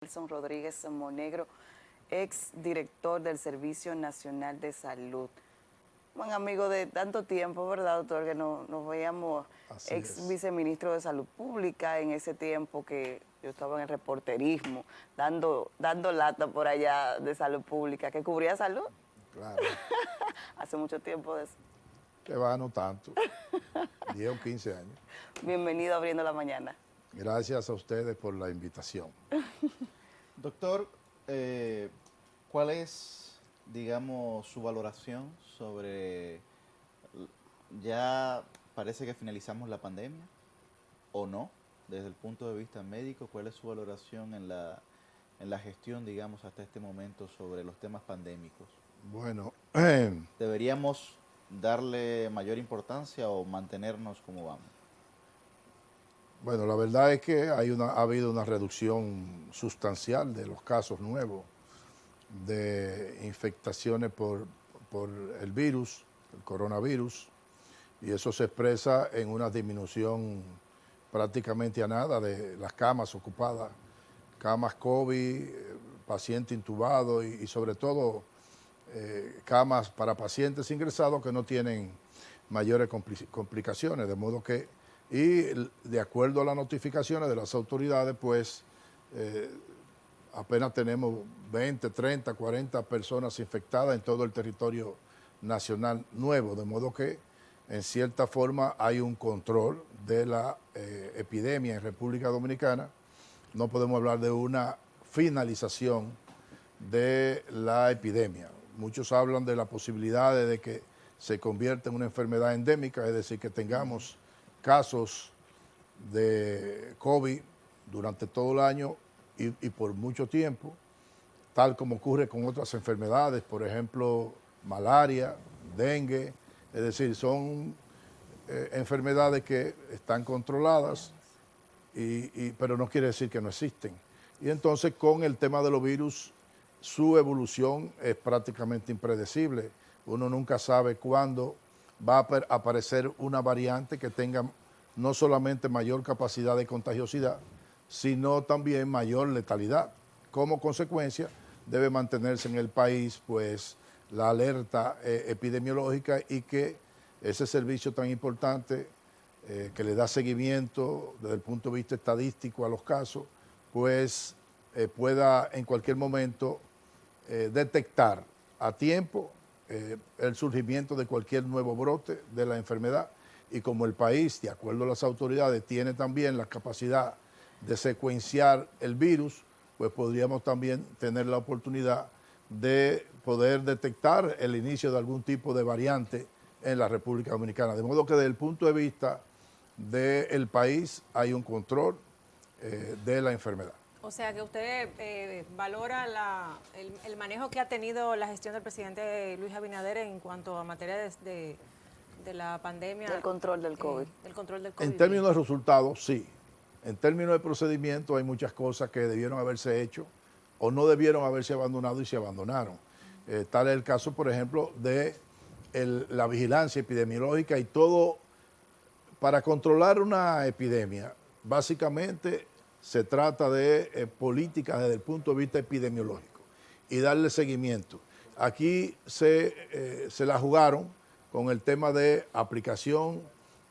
Nelson Rodríguez Monegro, ex director del Servicio Nacional de Salud. Buen amigo de tanto tiempo, ¿verdad, doctor? Que nos veíamos, Así ex es. viceministro de Salud Pública en ese tiempo que yo estaba en el reporterismo, dando lata por allá de Salud Pública, que cubría salud. Claro. Hace mucho tiempo de eso. Que va, no tanto. 10 o 15 años. Bienvenido a Abriendo la Mañana. Gracias a ustedes por la invitación. Doctor, ¿cuál es, digamos, su valoración sobre, ya parece que finalizamos la pandemia o no, desde el punto de vista médico? ¿Cuál es su valoración en la gestión, digamos, hasta este momento sobre los temas pandémicos? Bueno, ¿Deberíamos darle mayor importancia o mantenernos como vamos? bueno, la verdad es que ha habido una reducción sustancial de los casos nuevos de infectaciones por el virus, el coronavirus, y eso se expresa en una disminución prácticamente a nada de las camas ocupadas, camas COVID, paciente intubado y sobre todo camas para pacientes ingresados que no tienen mayores complicaciones, de modo que, y de acuerdo a las notificaciones de las autoridades, pues apenas tenemos 20, 30, 40 personas infectadas en todo el territorio nacional nuevo, de modo que en cierta forma hay un control de la epidemia en República Dominicana. No podemos hablar de una finalización de la epidemia. Muchos hablan de la posibilidad de que se convierta en una enfermedad endémica, es decir, que tengamos casos de COVID durante todo el año y por mucho tiempo, tal como ocurre con otras enfermedades, por ejemplo, malaria, dengue, es decir, son enfermedades que están controladas, pero no quiere decir que no existen. Y entonces con el tema de los virus, su evolución es prácticamente impredecible. Uno nunca sabe cuándo va a aparecer una variante que tenga no solamente mayor capacidad de contagiosidad, sino también mayor letalidad. Como consecuencia, debe mantenerse en el país pues la alerta epidemiológica y que ese servicio tan importante que le da seguimiento desde el punto de vista estadístico a los casos, pues pueda en cualquier momento detectar a tiempo el surgimiento de cualquier nuevo brote de la enfermedad. Y como el país, de acuerdo a las autoridades, tiene también la capacidad de secuenciar el virus, pues podríamos también tener la oportunidad de poder detectar el inicio de algún tipo de variante en la República Dominicana. De modo que desde el punto de vista del país hay un control de la enfermedad. O sea que usted valora el manejo que ha tenido la gestión del presidente Luis Abinader en cuanto a materia de la pandemia. Del control del COVID. Del control del COVID. En términos de resultados, sí. En términos de procedimiento hay muchas cosas que debieron haberse hecho o no debieron haberse abandonado y se abandonaron. Tal es el caso, por ejemplo, de la vigilancia epidemiológica y todo. Para controlar una epidemia, básicamente se trata de políticas desde el punto de vista epidemiológico y darle seguimiento. Aquí se la jugaron con el tema de aplicación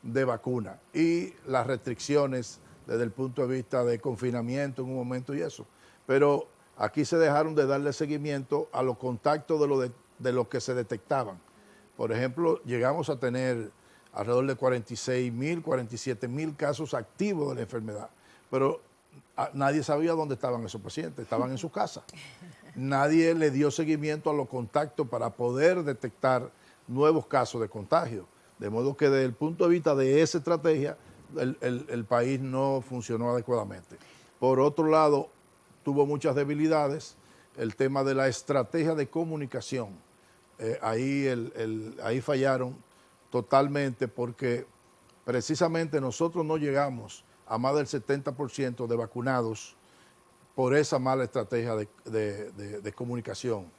de vacuna y las restricciones desde el punto de vista de confinamiento en un momento y eso. Pero aquí se dejaron de darle seguimiento a los contactos de los que se detectaban. Por ejemplo, llegamos a tener alrededor de 46.000, 47.000 casos activos de la enfermedad, pero nadie sabía dónde estaban esos pacientes, estaban en su casa. Nadie le dio seguimiento a los contactos para poder detectar nuevos casos de contagio. De modo que desde el punto de vista de esa estrategia, el país no funcionó adecuadamente. Por otro lado, tuvo muchas debilidades, el tema de la estrategia de comunicación. Ahí fallaron totalmente porque precisamente nosotros no llegamos a más del 70% de vacunados por esa mala estrategia de comunicación.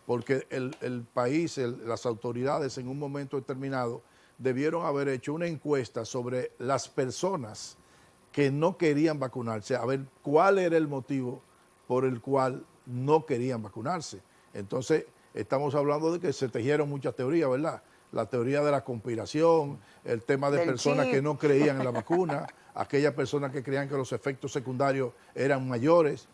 Porque el país, las autoridades en un momento determinado debieron haber hecho una encuesta sobre las personas que no querían vacunarse, a ver cuál era el motivo por el cual no querían vacunarse. Entonces, estamos hablando de que se tejieron muchas teorías, ¿verdad? La teoría de la conspiración, el tema de Del personas chip. que no creían en la vacuna, aquellas personas que creían que los efectos secundarios eran mayores,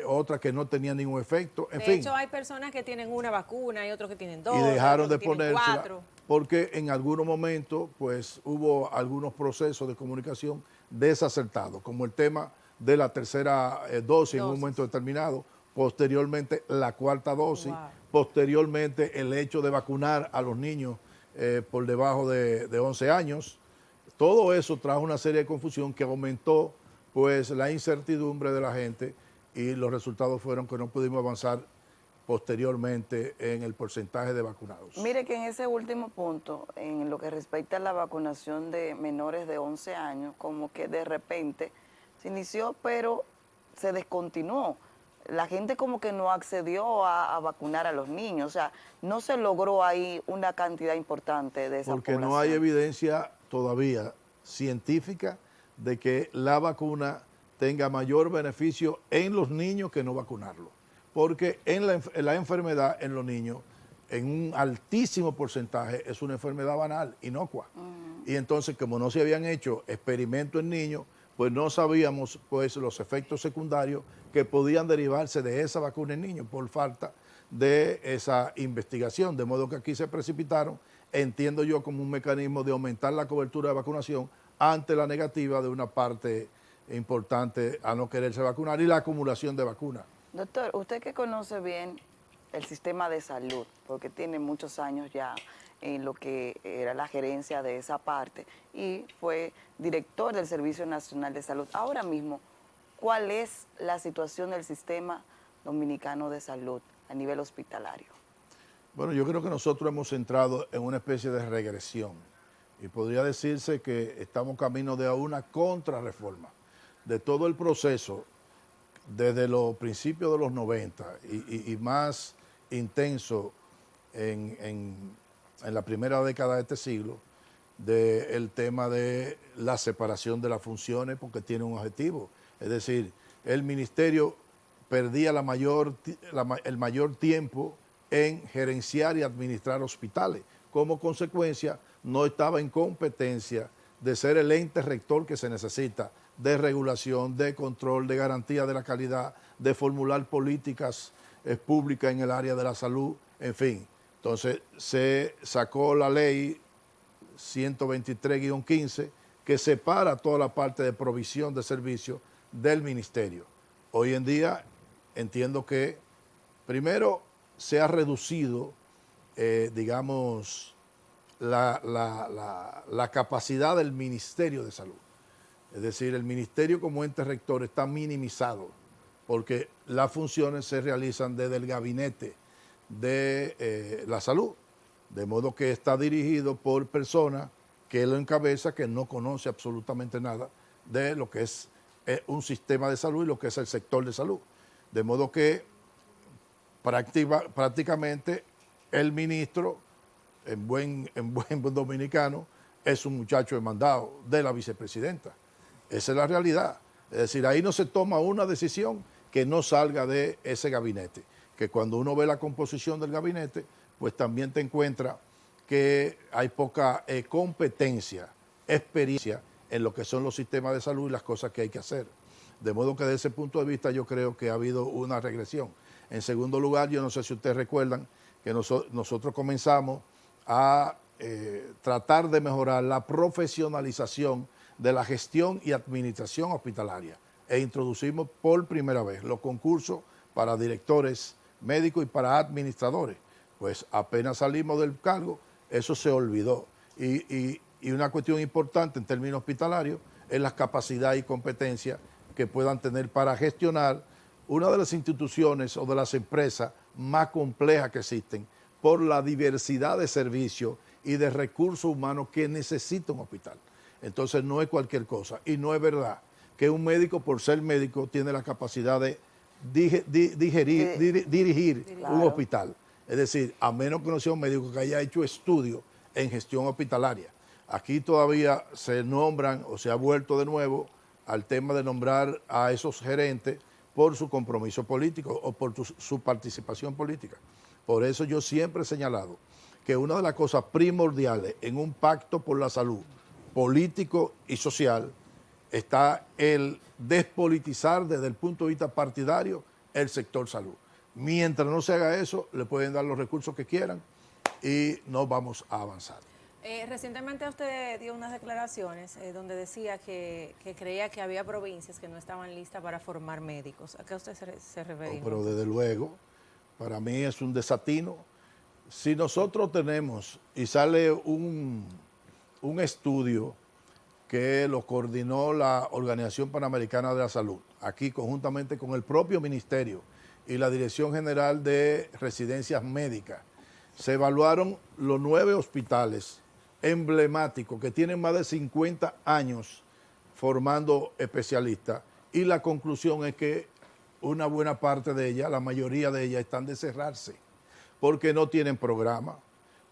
otras que no tenían ningún efecto, en De fin. hecho, hay personas que tienen una vacuna y otros que tienen dos, Y dejaron otros de que tienen ponérsela cuatro. porque en algunos momentos pues hubo algunos procesos de comunicación desacertados, como el tema de la tercera dosis en un momento determinado, posteriormente la cuarta dosis, Wow. posteriormente el hecho de vacunar a los niños por debajo de 11 años. Todo eso trajo una serie de confusión que aumentó pues la incertidumbre de la gente y los resultados fueron que no pudimos avanzar posteriormente en el porcentaje de vacunados. Mire que en ese último punto, en lo que respecta a la vacunación de menores de 11 años, como que de repente se inició, pero se descontinuó. La gente como que no accedió a vacunar a los niños, o sea, no se logró ahí una cantidad importante de esa Porque población. no hay evidencia todavía científica de que la vacuna tenga mayor beneficio en los niños que no vacunarlo. Porque en la enfermedad en los niños, en un altísimo porcentaje, es una enfermedad banal, inocua. Y entonces, como no se habían hecho experimentos en niños, pues no sabíamos pues los efectos secundarios que podían derivarse de esa vacuna en niños por falta de esa investigación. De modo que aquí se precipitaron, entiendo yo, como un mecanismo de aumentar la cobertura de vacunación ante la negativa de una parte importante a no quererse vacunar y la acumulación de vacunas. Doctor, usted que conoce bien el sistema de salud, porque tiene muchos años ya en lo que era la gerencia de esa parte y fue director del Servicio Nacional de Salud. Ahora mismo, ¿cuál es la situación del sistema dominicano de salud a nivel hospitalario? Bueno, yo creo que nosotros hemos entrado en una especie de regresión y podría decirse que estamos camino de una contrarreforma de todo el proceso desde los principios de los 90 y más intenso en la primera década de este siglo, del tema de la separación de las funciones porque tiene un objetivo. Es decir, el ministerio perdía el mayor tiempo en gerenciar y administrar hospitales. Como consecuencia, no estaba en competencia de ser el ente rector que se necesita de regulación, de control, de garantía de la calidad, de formular políticas públicas en el área de la salud, en fin. Entonces se sacó la ley 123-15 que separa toda la parte de provisión de servicios del ministerio. Hoy en día entiendo que primero se ha reducido, digamos, la capacidad del Ministerio de Salud. Es decir, el ministerio como ente rector está minimizado porque las funciones se realizan desde el gabinete de la salud, de modo que está dirigido por personas que lo encabeza, que no conoce absolutamente nada de lo que es un sistema de salud y lo que es el sector de salud. De modo que prácticamente el ministro, en buen dominicano, es un muchacho demandado de la vicepresidenta. Esa es la realidad. Es decir, ahí no se toma una decisión que no salga de ese gabinete. Que cuando uno ve la composición del gabinete, pues también te encuentra que hay poca competencia, experiencia en lo que son los sistemas de salud y las cosas que hay que hacer. De modo que desde ese punto de vista yo creo que ha habido una regresión. En segundo lugar, yo no sé si ustedes recuerdan que nosotros comenzamos a tratar de mejorar la profesionalización de la gestión y administración hospitalaria e introducimos por primera vez los concursos para directores médicos y para administradores. Pues apenas salimos del cargo, eso se olvidó. Y una cuestión importante en términos hospitalarios es la capacidad y competencia que puedan tener para gestionar una de las instituciones o de las empresas más complejas que existen por la diversidad de servicios y de recursos humanos que necesita un hospital. Entonces no es cualquier cosa y no es verdad que un médico por ser médico tiene la capacidad de dirigir un hospital. Es decir, a menos que no sea un médico que haya hecho estudios en gestión hospitalaria. Aquí todavía se nombran o se ha vuelto de nuevo al tema de nombrar a esos gerentes por su compromiso político o por su participación política. Por eso yo siempre he señalado que una de las cosas primordiales en un pacto por la salud político y social está el despolitizar desde el punto de vista partidario el sector salud. Mientras no se haga eso, le pueden dar los recursos que quieran y no vamos a avanzar. Recientemente usted dio unas declaraciones donde decía que creía que había provincias que no estaban listas para formar médicos. ¿A qué usted se refería? No, pero desde luego, para mí es un desatino. Si nosotros tenemos, y sale un estudio que lo coordinó la Organización Panamericana de la Salud, aquí conjuntamente con el propio Ministerio y la Dirección General de Residencias Médicas, se evaluaron los 9 hospitales emblemáticos que tienen más de 50 años formando especialistas, y la conclusión es que una buena parte de ellas, la mayoría de ellas, están de cerrarse porque no tienen programa,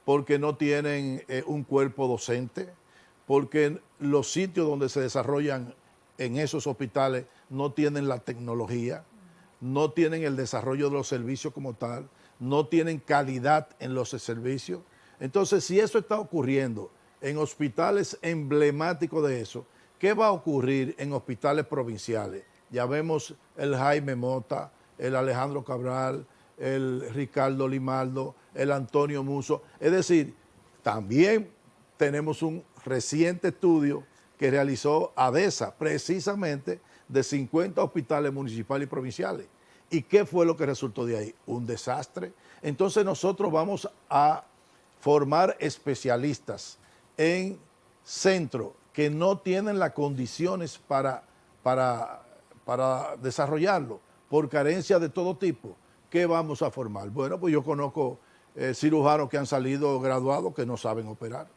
porque no tienen un cuerpo docente, porque los sitios donde se desarrollan en esos hospitales no tienen la tecnología, no tienen el desarrollo de los servicios como tal, no tienen calidad en los servicios. Entonces, si eso está ocurriendo en hospitales emblemáticos de eso, ¿qué va a ocurrir en hospitales provinciales? Ya vemos el Jaime Mota, el Alejandro Cabral, el Ricardo Limaldo, el Antonio Muso. Es decir, también tenemos un reciente estudio que realizó ADESA, precisamente de 50 hospitales municipales y provinciales. ¿Y qué fue lo que resultó de ahí? Un desastre. Entonces nosotros vamos a formar especialistas en centros que no tienen las condiciones para desarrollarlo, por carencia de todo tipo. ¿Qué vamos a formar? Bueno, pues yo conozco cirujanos que han salido graduados que no saben operar.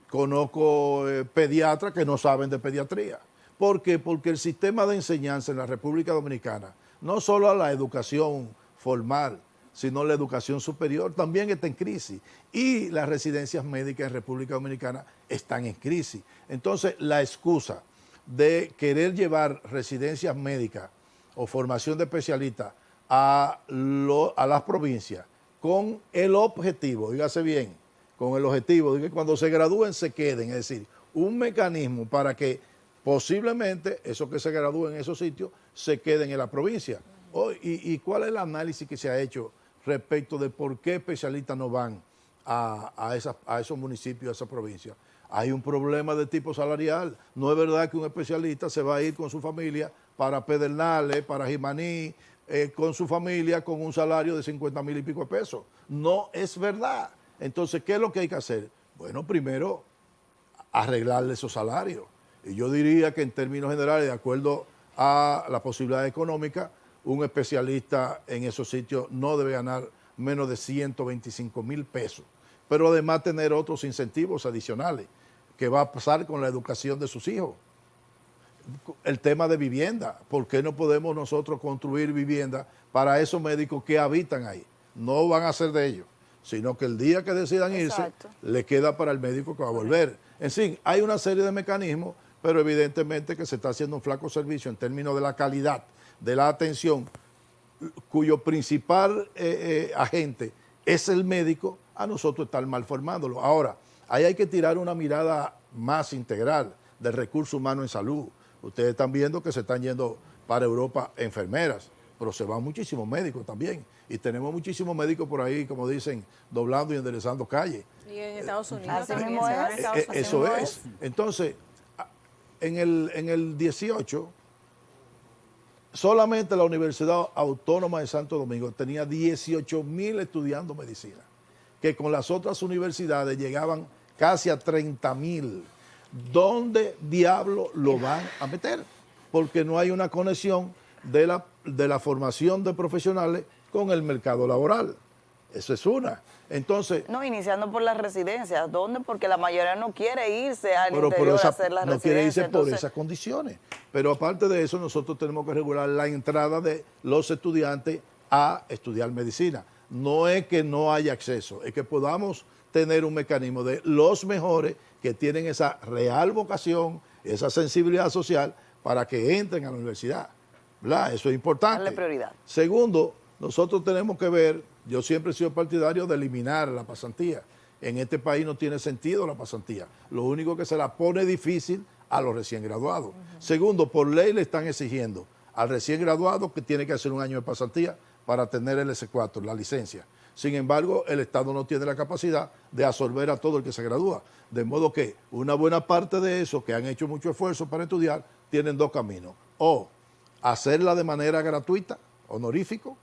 Conozco pediatras que no saben de pediatría. ¿Por qué? Porque el sistema de enseñanza en la República Dominicana, no solo a la educación formal, sino la educación superior, también está en crisis. Y las residencias médicas en República Dominicana están en crisis. Entonces, la excusa de querer llevar residencias médicas o formación de especialistas a las provincias con el objetivo, dígase bien, con el objetivo de que cuando se gradúen se queden, es decir, un mecanismo para que posiblemente esos que se gradúen en esos sitios se queden en la provincia. ¿Y cuál es el análisis que se ha hecho respecto de por qué especialistas no van a esos municipios, a esas provincias? Hay un problema de tipo salarial. No es verdad que un especialista se va a ir con su familia para Pedernales, para Jimaní, con su familia con un salario de 50,000 y pico de pesos. No es verdad. Entonces, ¿qué es lo que hay que hacer? Bueno, primero, arreglarle esos salarios. Y yo diría que en términos generales, de acuerdo a la posibilidad económica, un especialista en esos sitios no debe ganar menos de 125,000 pesos. Pero además tener otros incentivos adicionales. ¿Qué va a pasar con la educación de sus hijos? El tema de vivienda. ¿Por qué no podemos nosotros construir vivienda para esos médicos que habitan ahí? No van a ser de ellos, sino que el día que decidan irse, Exacto, le queda para el médico que va a volver. En fin, hay una serie de mecanismos, pero evidentemente que se está haciendo un flaco servicio en términos de la calidad, de la atención, cuyo principal agente es el médico, a nosotros estar mal formándolo. Ahora, ahí hay que tirar una mirada más integral del recurso humano en salud. Ustedes están viendo que se están yendo para Europa enfermeras, pero se van muchísimos médicos también. Y tenemos muchísimos médicos por ahí, como dicen, doblando y enderezando calles. Y en Estados Unidos Así también mismo se van a es. Estados Unidos. Eso es. Entonces, en el 18, solamente la Universidad Autónoma de Santo Domingo tenía 18,000 estudiando medicina, que con las otras universidades llegaban casi a 30,000. ¿Dónde diablo lo van a meter? Porque no hay una conexión de la formación de profesionales con el mercado laboral. Eso es una. Entonces, No, iniciando por las residencias. ¿Dónde? Porque la mayoría no quiere irse al pero por interior esa, a hacer las no residencias. quiere irse por Entonces, esas condiciones. Pero aparte de eso, nosotros tenemos que regular la entrada de los estudiantes a estudiar medicina. No es que no haya acceso, es que podamos tener un mecanismo de los mejores que tienen esa real vocación, esa sensibilidad social para que entren a la universidad. ¿verdad? Eso es importante. Darle prioridad. Segundo, nosotros tenemos que ver, yo siempre he sido partidario de eliminar la pasantía. En este país no tiene sentido la pasantía. Lo único que se la pone difícil a los recién graduados. Segundo, por ley le están exigiendo al recién graduado que tiene que hacer un año de pasantía para tener el S4, la licencia. Sin embargo, el Estado no tiene la capacidad de absorber a todo el que se gradúa. De modo que una buena parte de esos que han hecho mucho esfuerzo para estudiar tienen dos caminos. O hacerla de manera gratuita, honorífico,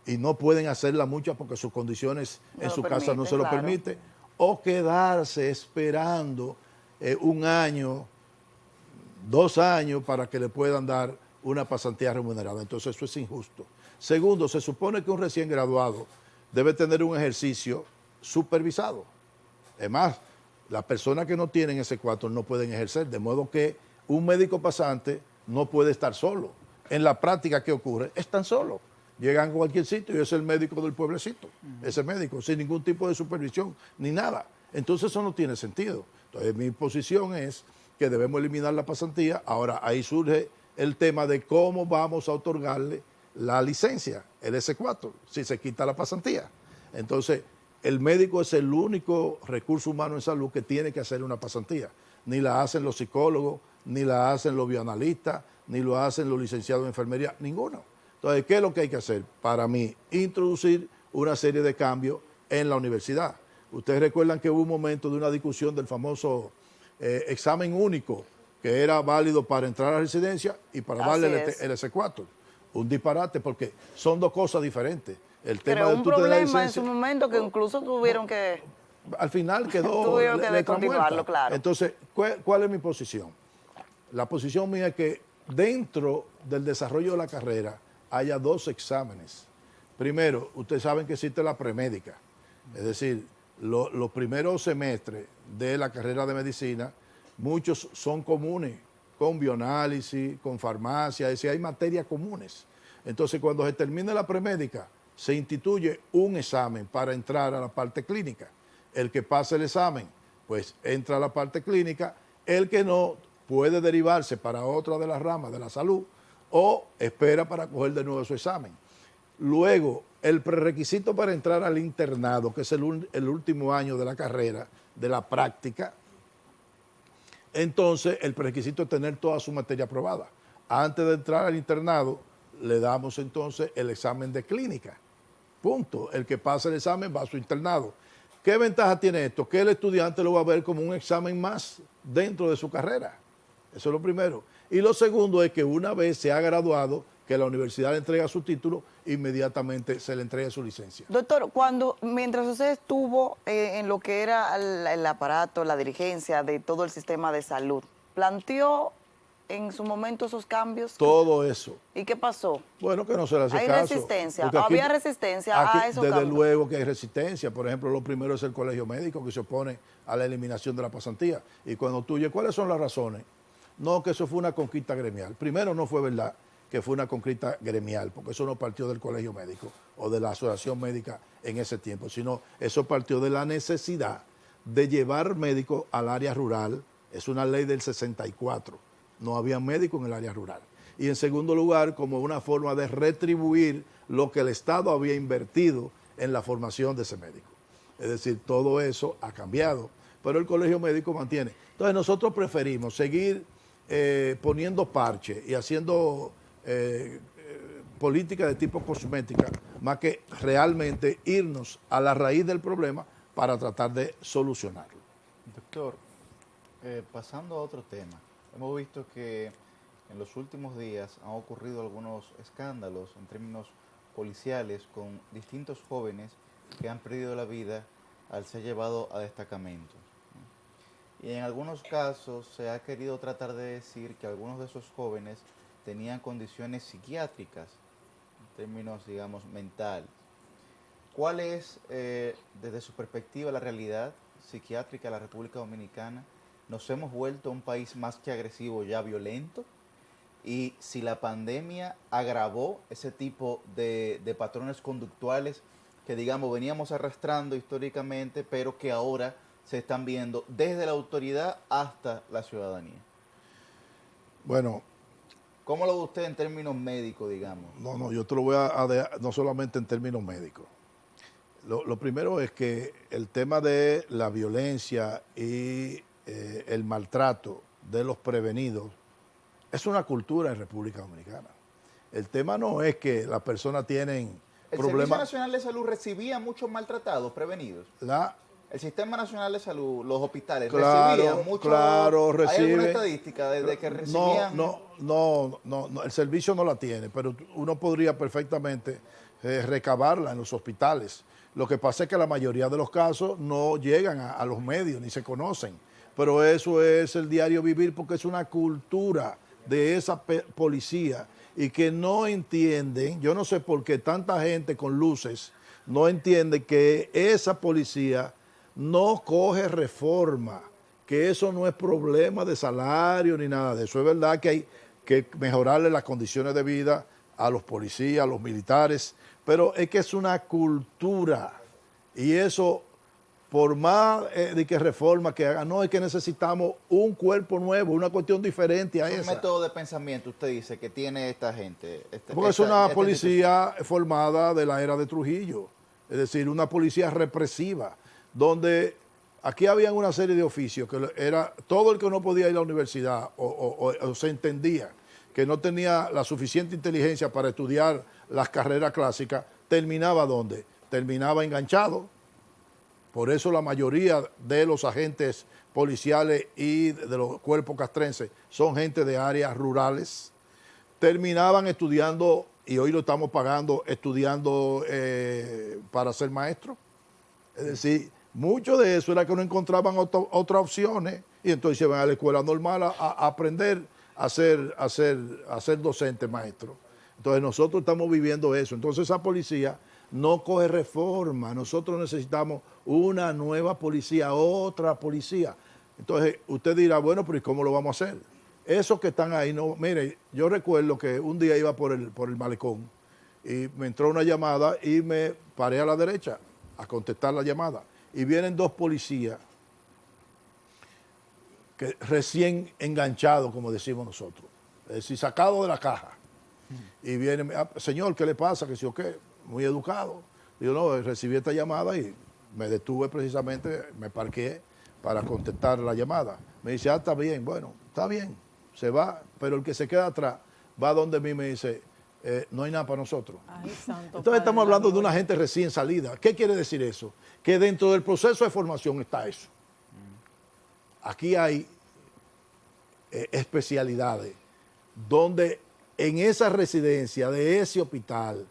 y no pueden hacerla muchas porque sus condiciones en su casa no se lo permiten, o quedarse esperando un año, 2 años para que le puedan dar una pasantía remunerada. Entonces eso es injusto. Segundo, se supone que un recién graduado debe tener un ejercicio supervisado. Además, las personas que no tienen ese 4 no pueden ejercer, de modo que un médico pasante no puede estar solo. En la práctica, ¿qué ocurre? Están solos. Llegan a cualquier sitio y es el médico del pueblecito, ese médico, sin ningún tipo de supervisión ni nada. Entonces eso no tiene sentido. Entonces mi posición es que debemos eliminar la pasantía. Ahora ahí surge el tema de cómo vamos a otorgarle la licencia, el S4, si se quita la pasantía. Entonces el médico es el único recurso humano en salud que tiene que hacer una pasantía. Ni la hacen los psicólogos, ni la hacen los bioanalistas, ni lo hacen los licenciados en enfermería, ninguno. Entonces, ¿qué es lo que hay que hacer? Para mí, introducir una serie de cambios en la universidad. Ustedes recuerdan que hubo un momento de una discusión del famoso examen único, que era válido para entrar a la residencia y para darle el S4. Un disparate, porque son dos cosas diferentes. El tema Pero un problema en su momento que incluso tuvieron que... Al final quedó tuvieron que letra descontinuarlo, muerta. claro. Entonces, ¿cuál es mi posición? La posición mía es que dentro del desarrollo de la carrera haya 2 exámenes. Primero, ustedes saben que existe la premédica, es decir, los primeros semestres de la carrera de medicina, muchos son comunes, con bioanálisis, con farmacia, es decir, hay materias comunes. Entonces, cuando se termine la premédica, se instituye un examen para entrar a la parte clínica. El que pase el examen, pues entra a la parte clínica. El que no, puede derivarse para otra de las ramas de la salud o espera para coger de nuevo su examen. Luego, el prerequisito para entrar al internado, que es el último año de la carrera, de la práctica, entonces el prerequisito es tener toda su materia aprobada. Antes de entrar al internado, le damos entonces el examen de clínica. Punto. El que pasa el examen va a su internado. ¿Qué ventaja tiene esto? Que el estudiante lo va a ver como un examen más dentro de su carrera. Eso es lo primero. Y lo segundo es que una vez se ha graduado, que la universidad le entrega su título, inmediatamente se le entrega su licencia. Doctor, mientras usted estuvo en lo que era el aparato, la dirigencia de todo el sistema de salud, ¿planteó en su momento esos cambios? Todo eso. ¿Y qué pasó? Bueno, que no se le hace ¿Hay caso. resistencia? Porque ¿Había resistencia a esos desde cambios? luego que hay resistencia. Por ejemplo, lo primero es el colegio médico que se opone a la eliminación de la pasantía. Y cuando tú oyes, ¿cuáles son las razones? No, que eso fue una conquista gremial. Primero, no fue verdad que fue una conquista gremial, porque eso no partió del colegio médico o de la asociación médica en ese tiempo, sino eso partió de la necesidad de llevar médicos al área rural. Es una ley del 64. No había médicos en el área rural. Y en segundo lugar, como una forma de retribuir lo que el Estado había invertido en la formación de ese médico. Es decir, todo eso ha cambiado, pero el colegio médico mantiene. Entonces nosotros preferimos seguir poniendo parche y haciendo política de tipo cosmética, más que realmente irnos a la raíz del problema para tratar de solucionarlo. Doctor, pasando a otro tema, hemos visto que en los últimos días han ocurrido algunos escándalos en términos policiales con distintos jóvenes que han perdido la vida al ser llevados a destacamentos. Y en algunos casos se ha querido tratar de decir que algunos de esos jóvenes tenían condiciones psiquiátricas, en términos, digamos, mentales. ¿Cuál es, desde su perspectiva, la realidad psiquiátrica de la República Dominicana? ¿Nos hemos vuelto un país más que agresivo, ya violento? Y si la pandemia agravó ese tipo de patrones conductuales que, digamos, veníamos arrastrando históricamente, pero que ahora se están viendo desde la autoridad hasta la ciudadanía. Bueno, ¿Cómo lo ve usted en términos médicos, digamos? No, yo te lo voy a dejar, no solamente en términos médicos. Lo primero es que el tema de la violencia y el maltrato de los prevenidos es una cultura en República Dominicana. El tema no es que las personas tienen ¿El problemas. Servicio Nacional de Salud recibía muchos maltratados prevenidos? El Sistema Nacional de Salud, los hospitales, recibían muchos. Claro, ¿Hay alguna recibe. estadística de que recibían? No, el servicio no la tiene, pero uno podría perfectamente recabarla en los hospitales. Lo que pasa es que la mayoría de los casos no llegan a los medios ni se conocen, pero eso es el diario vivir porque es una cultura de esa policía y que no entienden, yo no sé por qué tanta gente con luces no entiende que esa policía no coge reforma, que eso no es problema de salario ni nada de eso. Es verdad que hay que mejorarle las condiciones de vida a los policías, a los militares, pero es que es una cultura y eso, por más de que reforma que haga, no, es que necesitamos un cuerpo nuevo, una cuestión diferente a ¿Qué esa. método de pensamiento usted dice que tiene esta gente? Porque es una policía formada de la era de Trujillo, es decir, una policía represiva, donde aquí había una serie de oficios que era todo el que no podía ir a la universidad o se entendía que no tenía la suficiente inteligencia para estudiar las carreras clásicas, terminaba ¿dónde? Terminaba enganchado. Por eso la mayoría de los agentes policiales y de los cuerpos castrenses son gente de áreas rurales. Terminaban estudiando, y hoy lo estamos pagando, estudiando para ser maestros. Es decir, mucho de eso era que no encontraban otras opciones y entonces se van a la escuela normal a aprender a ser docente, maestro. Entonces nosotros estamos viviendo eso. Entonces esa policía no coge reforma. Nosotros necesitamos una nueva policía, otra policía. Entonces usted dirá, bueno, pero ¿y cómo lo vamos a hacer? Esos que están ahí, no, mire, yo recuerdo que un día iba por el malecón y me entró una llamada y me paré a la derecha a contestar la llamada. Y vienen dos policías que recién enganchados, como decimos nosotros, es decir, sacados de la caja. Y viene, señor, ¿qué le pasa? Que si o qué, muy educado. Digo, no, recibí esta llamada y me detuve precisamente, me parqué para contestar la llamada. Me dice, está bien, bueno, está bien, se va, pero el que se queda atrás va donde mí me dice, no hay nada para nosotros. Ay, santo Entonces padre, estamos hablando de gloria. una gente recién salida. ¿Qué quiere decir eso? Que dentro del proceso de formación está eso. Aquí hay especialidades donde en esa residencia de ese hospital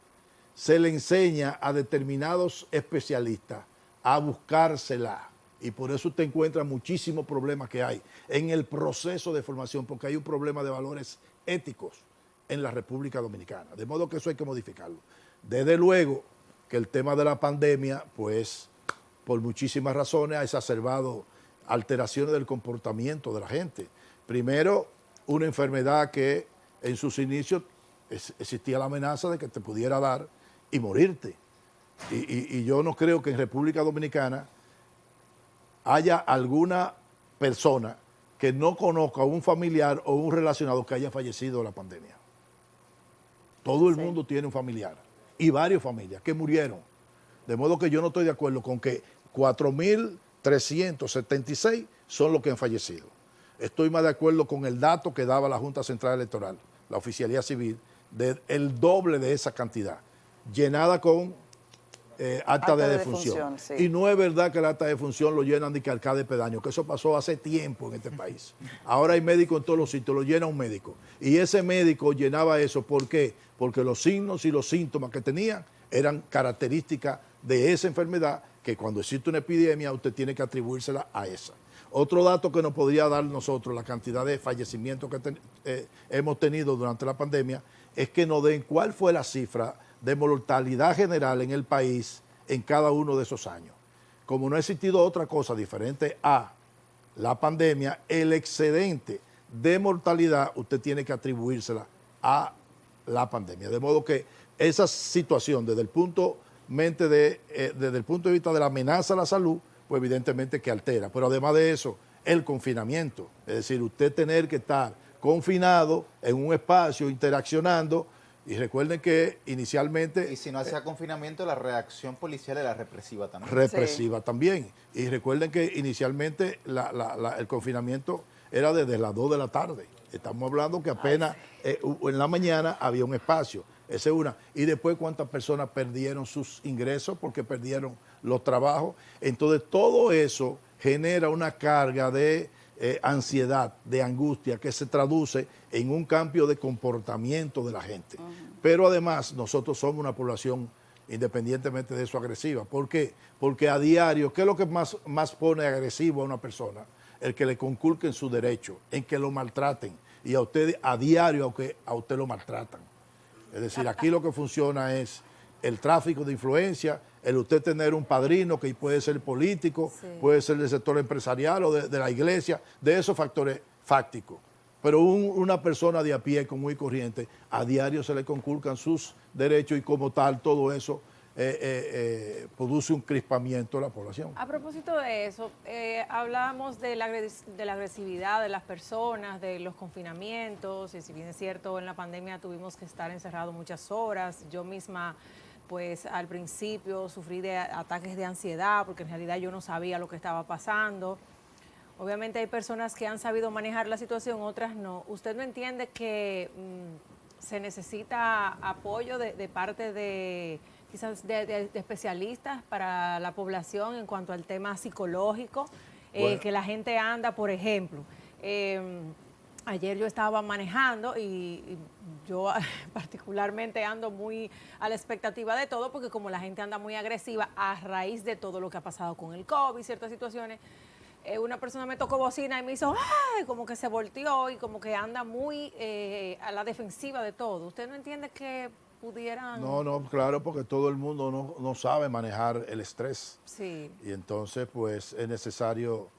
se le enseña a determinados especialistas a buscársela. Y por eso usted encuentra muchísimos problemas que hay en el proceso de formación, porque hay un problema de valores éticos en la República Dominicana. De modo que eso hay que modificarlo. Desde luego que el tema de la pandemia, pues, por muchísimas razones ha exacerbado alteraciones del comportamiento de la gente. Primero, una enfermedad que en sus inicios existía la amenaza de que te pudiera dar y morirte. Y yo no creo que en República Dominicana haya alguna persona que no conozca a un familiar o un relacionado que haya fallecido de la pandemia. Todo el mundo tiene un familiar y varias familias que murieron. De modo que yo no estoy de acuerdo con que 4.376 son los que han fallecido. Estoy más de acuerdo con el dato que daba la Junta Central Electoral, la oficialía civil, el doble de esa cantidad, llenada con acta de defunción. Sí. Y no es verdad que el acta de defunción lo llenan de que alcalde pedaño, que eso pasó hace tiempo en este país. Ahora hay médicos en todos los sitios, lo llena un médico. Y ese médico llenaba eso, ¿por qué? Porque los signos y los síntomas que tenían eran características de esa enfermedad que cuando existe una epidemia usted tiene que atribuírsela a esa. Otro dato que nos podría dar nosotros, la cantidad de fallecimientos que hemos tenido durante la pandemia, es que nos den cuál fue la cifra de mortalidad general en el país en cada uno de esos años. Como no ha existido otra cosa diferente a la pandemia, el excedente de mortalidad usted tiene que atribuírsela a la pandemia. De modo que esa situación desde el punto de vista de la amenaza a la salud, pues evidentemente que altera. Pero además de eso, el confinamiento, es decir, usted tener que estar confinados en un espacio, interaccionando. Y recuerden que inicialmente... Y si no hacía confinamiento, la reacción policial era represiva también. Represiva también. Y recuerden que inicialmente el confinamiento era desde las 2 de la tarde. Estamos hablando que apenas en la mañana había un espacio. Esa es una. Y después cuántas personas perdieron sus ingresos porque perdieron los trabajos. Entonces todo eso genera una carga de ansiedad, de angustia, que se traduce en un cambio de comportamiento de la gente. Pero además nosotros somos una población, independientemente de eso, agresiva. ¿Por qué? Porque a diario, ¿qué es lo que más pone agresivo a una persona? El que le conculquen su derecho, en que lo maltraten. Y a usted a diario, aunque a usted lo maltratan. Es decir, aquí lo que funciona es el tráfico de influencia, el usted tener un padrino que puede ser político, puede ser del sector empresarial o de la iglesia, de esos factores fácticos. Pero una persona de a pie, común y corriente, a diario se le conculcan sus derechos y como tal todo eso produce un crispamiento de la población. A propósito de eso, hablábamos de la agresividad de las personas, de los confinamientos, y si bien es cierto, en la pandemia tuvimos que estar encerrados muchas horas. Yo misma, pues al principio sufrí de ataques de ansiedad, porque en realidad yo no sabía lo que estaba pasando. Obviamente hay personas que han sabido manejar la situación, otras no. ¿Usted no entiende que se necesita apoyo de parte de quizás de especialistas para la población en cuanto al tema psicológico, bueno, que la gente anda, por ejemplo, ayer yo estaba manejando y yo particularmente ando muy a la expectativa de todo, porque como la gente anda muy agresiva a raíz de todo lo que ha pasado con el COVID, ciertas situaciones, una persona me tocó bocina y me hizo, ¡ay!, como que se volteó y como que anda muy a la defensiva de todo. ¿Usted no entiende que pudieran...? No, claro, porque todo el mundo no sabe manejar el estrés. Sí. Y entonces, pues, es necesario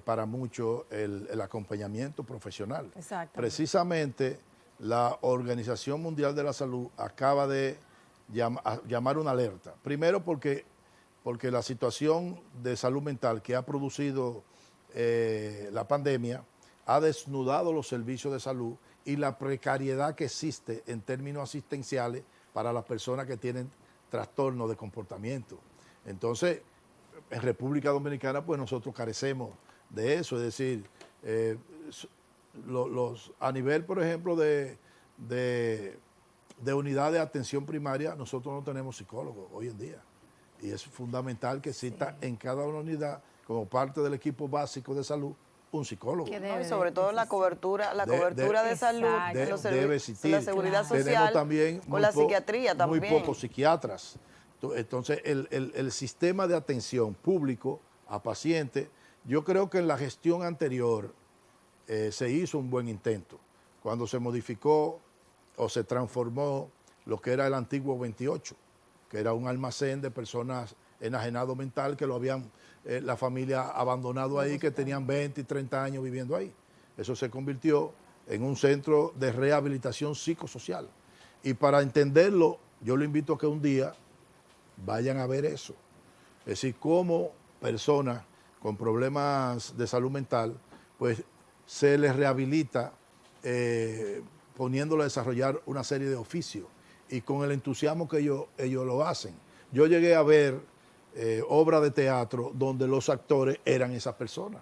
para muchos el acompañamiento profesional. Exacto. Precisamente, la Organización Mundial de la Salud acaba de llamar una alerta. Primero porque la situación de salud mental que ha producido la pandemia ha desnudado los servicios de salud y la precariedad que existe en términos asistenciales para las personas que tienen trastornos de comportamiento. Entonces, en República Dominicana, pues nosotros carecemos de eso, es decir, a nivel, por ejemplo, de unidad de atención primaria, nosotros no tenemos psicólogos hoy en día. Y es fundamental que exista en cada unidad, como parte del equipo básico de salud, un psicólogo. No, y sobre todo la cobertura de salud, debe existir. La seguridad social, tenemos también con la psiquiatría también. Muy pocos psiquiatras. Entonces, el sistema de atención público a pacientes, yo creo que en la gestión anterior se hizo un buen intento. Cuando se modificó o se transformó lo que era el antiguo 28, que era un almacén de personas enajenado mental que lo habían la familia abandonado ahí, que tenían 20 y 30 años viviendo ahí. Eso se convirtió en un centro de rehabilitación psicosocial. Y para entenderlo, yo le invito a que un día vayan a ver eso. Es decir, cómo personas con problemas de salud mental, pues se les rehabilita poniéndolo a desarrollar una serie de oficios y con el entusiasmo que ellos lo hacen. Yo llegué a ver obras de teatro donde los actores eran esas personas.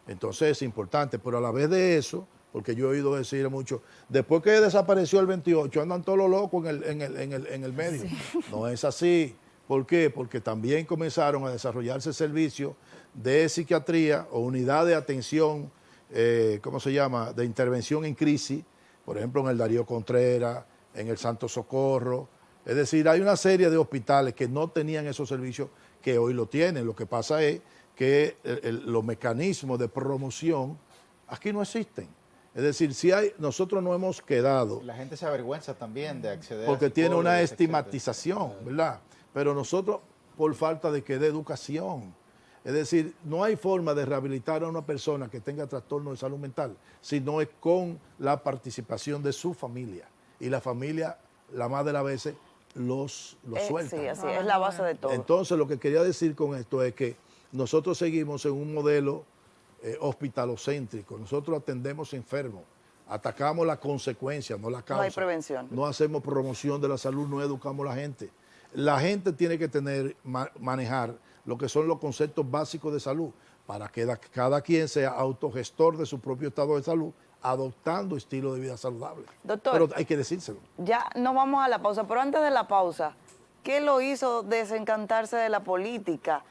Entonces es importante, pero a la vez de eso, porque yo he oído decir mucho, después que desapareció el 28, andan todos los locos en el medio. Sí. No es así. ¿Por qué? Porque también comenzaron a desarrollarse servicios de psiquiatría o unidad de atención, ¿cómo se llama?, de intervención en crisis, por ejemplo, en el Darío Contreras, en el Santo Socorro. Es decir, hay una serie de hospitales que no tenían esos servicios que hoy lo tienen. Lo que pasa es que los mecanismos de promoción aquí no existen. Es decir, nosotros no hemos quedado... La gente se avergüenza también de acceder porque tiene una estigmatización, ¿verdad? Pero nosotros, por falta de educación. Es decir, no hay forma de rehabilitar a una persona que tenga trastorno de salud mental si no es con la participación de su familia. Y la familia, la más de las veces, los suelta. Sí, así es la base de todo. Entonces, lo que quería decir con esto es que nosotros seguimos en un modelo hospitalocéntrico. Nosotros atendemos enfermos. Atacamos la consecuencia, no la causa. No hay prevención. No hacemos promoción de la salud, no educamos a la gente. La gente tiene que manejar lo que son los conceptos básicos de salud para que cada quien sea autogestor de su propio estado de salud, adoptando estilo de vida saludable. Doctor, pero hay que decírselo. Ya nos vamos a la pausa, pero antes de la pausa, ¿qué lo hizo desencantarse de la política?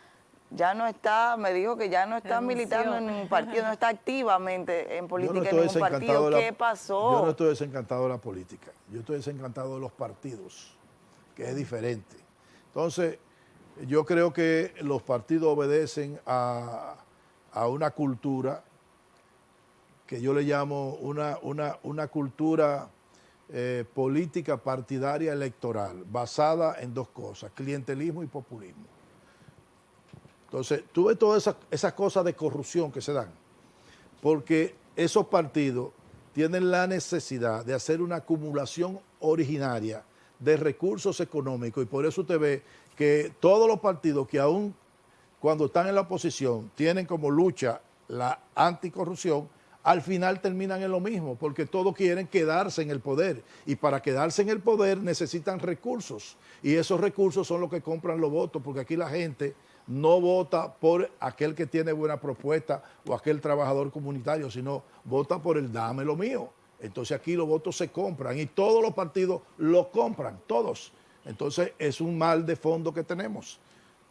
Ya no está, me dijo que ya no está militando en un partido, no está activamente en política en ningún partido. ¿Qué pasó? Yo no estoy desencantado de la política, yo estoy desencantado de los partidos, que es diferente. Entonces, yo creo que los partidos obedecen a una cultura que yo le llamo una cultura política partidaria electoral, basada en dos cosas, clientelismo y populismo. Entonces, tú ves todas esas cosas de corrupción que se dan, porque esos partidos tienen la necesidad de hacer una acumulación originaria de recursos económicos, y por eso usted ve que todos los partidos que aún cuando están en la oposición tienen como lucha la anticorrupción, al final terminan en lo mismo, porque todos quieren quedarse en el poder, y para quedarse en el poder necesitan recursos, y esos recursos son los que compran los votos, porque aquí la gente no vota por aquel que tiene buena propuesta o aquel trabajador comunitario, sino vota por el dame lo mío. Entonces aquí los votos se compran y todos los partidos los compran, todos. Entonces es un mal de fondo que tenemos.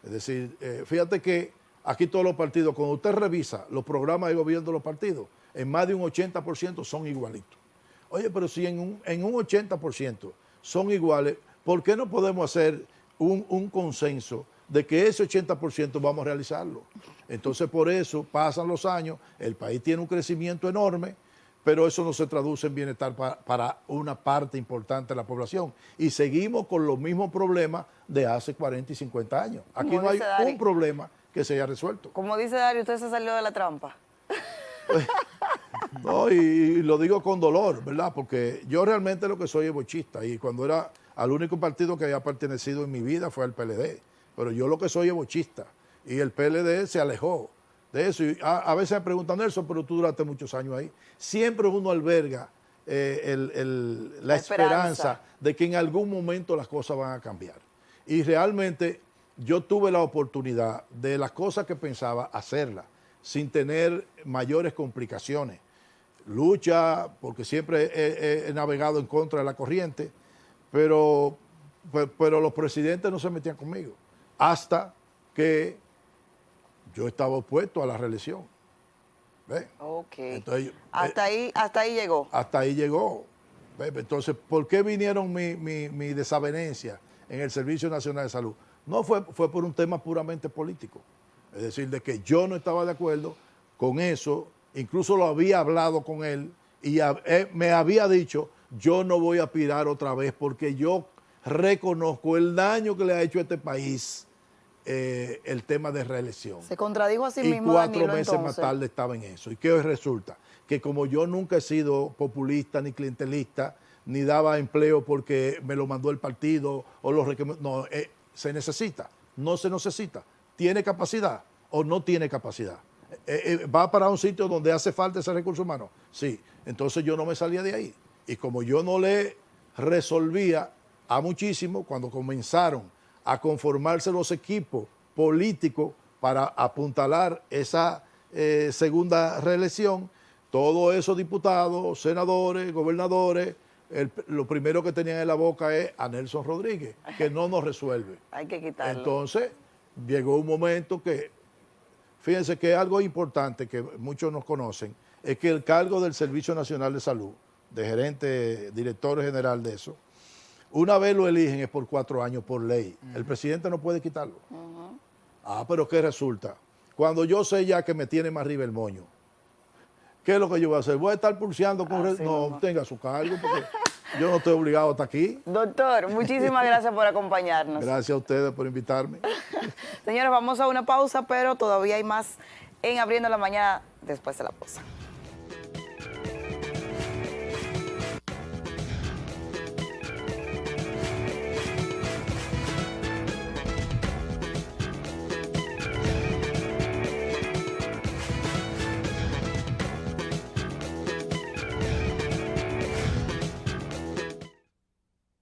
Es decir, fíjate que aquí todos los partidos, cuando usted revisa los programas de gobierno de los partidos, en más de un 80% son igualitos. Oye, pero si en un 80% son iguales, ¿por qué no podemos hacer un consenso de que ese 80% vamos a realizarlo? Entonces, por eso pasan los años, el país tiene un crecimiento enorme, pero eso no se traduce en bienestar para una parte importante de la población. Y seguimos con los mismos problemas de hace 40 y 50 años. Aquí no hay un problema que se haya resuelto. Como dice Dario, usted se salió de la trampa. No, y lo digo con dolor, ¿verdad? Porque yo realmente lo que soy es bochista, y cuando era al único partido que había pertenecido en mi vida fue al PLD. Pero yo lo que soy es bochista, y el PLD se alejó de eso. Y a veces me preguntan, Nelson, pero tú duraste muchos años ahí. Siempre uno alberga la esperanza de que en algún momento las cosas van a cambiar. Y realmente yo tuve la oportunidad de las cosas que pensaba hacerlas sin tener mayores complicaciones. Lucha, porque siempre he navegado en contra de la corriente, pero los presidentes no se metían conmigo, hasta que yo estaba opuesto a la reelección. ¿Ve? Ok. Entonces, hasta ahí llegó. Hasta ahí llegó. ¿Ve? Entonces, ¿por qué vinieron mi desavenencia en el Servicio Nacional de Salud? No fue por un tema puramente político. Es decir, de que yo no estaba de acuerdo con eso, incluso lo había hablado con él, y me había dicho, yo no voy a aspirar otra vez porque yo reconozco el daño que le ha hecho a este país el tema de reelección. Se contradijo a sí mismo, y 4 Danilo, meses entonces. más tarde estaba en eso. ¿Y qué resulta? Que como yo nunca he sido populista ni clientelista, ni daba empleo porque me lo mandó el partido o lo no, se necesita, no se necesita. ¿Tiene capacidad o no tiene capacidad? ¿Va para un sitio donde hace falta ese recurso humano? Sí. Entonces yo no me salía de ahí. Y como yo no le resolvía a muchísimo, cuando comenzaron a conformarse los equipos políticos para apuntalar esa segunda reelección, todos esos diputados, senadores, gobernadores, lo primero que tenían en la boca es a Nelson Rodríguez, que no nos resuelve. Hay que quitarlo. Entonces, llegó un momento que, fíjense que algo importante que muchos no conocen, es que el cargo del Servicio Nacional de Salud, de gerente, director general de eso, una vez lo eligen es por 4 años por ley. El presidente no puede quitarlo. Pero ¿qué resulta? Cuando yo sé ya que me tiene más arriba el moño, ¿qué es lo que yo voy a hacer? Voy a estar pulseando con... No, tenga su cargo, porque yo no estoy obligado hasta aquí. Doctor, muchísimas gracias por acompañarnos. Gracias a ustedes por invitarme. Señores, vamos a una pausa, pero todavía hay más en Abriendo la Mañana después de la pausa.